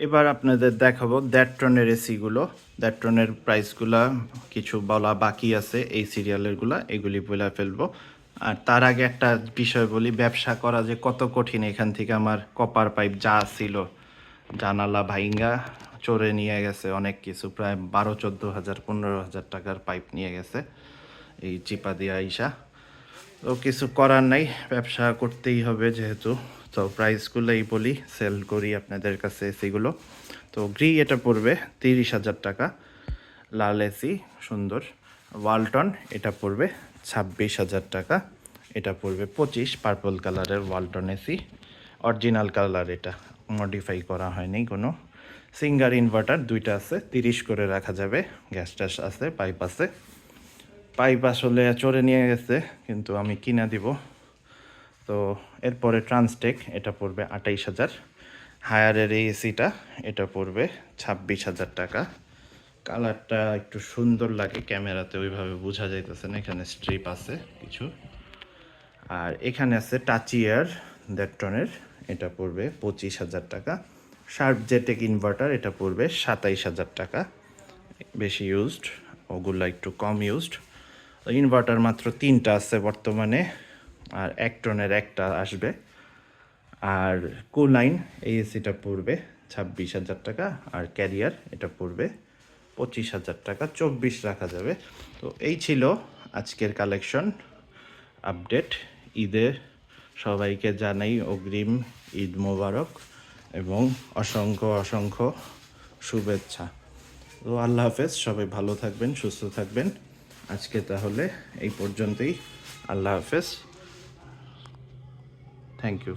এবার আপনাদের দেখাবো দ্যাট্রনের এসিগুলো। দ্যাট্রনের প্রাইসগুলা কিছু বলা বাকি আছে, এই সিরিয়ালেরগুলা এগুলি বলে ফেলবো। আর তার আগে একটা বিষয় বলি, ব্যবসা করা যে কত কঠিন। এখান থেকে আমার কপার পাইপ যা ছিল জানালা ভাইঙ্গা চোরে নিয়ে গেছে অনেক কিছু, প্রায় 12-14 হাজার 15 হাজার টাকার পাইপ নিয়ে গেছে এই চিপা দিয়া আইসা। তো কিছু করার নাই, ব্যবসা করতেই হবে যেহেতু। তো প্রাইসগুলোই বলি, সেল করি আপনাদের কাছে এসিগুলো। তো গ্রি এটা পড়বে 30,000 টাকা, লাল এসি সুন্দর। ওয়ালটন এটা পড়বে 26,000 টাকা, এটা পড়বে 25, পার্পল কালারের ওয়ালটন এসি, অরিজিনাল কালার, এটা মডিফাই করা হয়নি কোনো। সিঙ্গার ইনভার্টার দুইটা আছে, 30 করে রাখা যাবে। গ্যাস ট্যাস আছে, পাইপ আছে। পাইপ আসলে চোরে নিয়ে গেছে কিন্তু আমি কিনে দিব। তো এরপরে ট্রান্সটেক এটা পড়বে 28,000। হায়ারের এই এসিটা এটা পড়বে 26,000 টাকা। কালারটা একটু সুন্দর লাগে, ক্যামেরাতে ওইভাবে বোঝা যাইতেছে না, এখানে স্ট্রিপ আছে কিছু। আর এখানে আছে টাচিয়ার দ্যাট্রনের, এটা পড়বে 25,000 টাকা। শার্প জেটেক ইনভার্টার এটা পড়বে 27,000 টাকা। বেশি ইউজড, ওগুলা একটু কম ইউজড। ইনভার্টার মাত্র 3টা আছে বর্তমানে, আর একটনের একটা আসবে। আর কুলাইন এই এসিটা পড়বে 26,000 টাকা, আর ক্যারিয়ার এটা পড়বে 25,000 টাকা। 24 রাখা যাবে। তো এই ছিল আজকের কালেকশন আপডেট। ঈদে সবাইকে জানাই অগ্রিম ঈদ মোবারক এবং অসংখ্য অসংখ্য শুভেচ্ছা। তো আল্লাহ হাফেজ, সবাই ভালো থাকবেন, সুস্থ থাকবেন। আজকে তাহলে এই পর্যন্তই। আল্লাহ হাফেজ, থ্যাংক ইউ।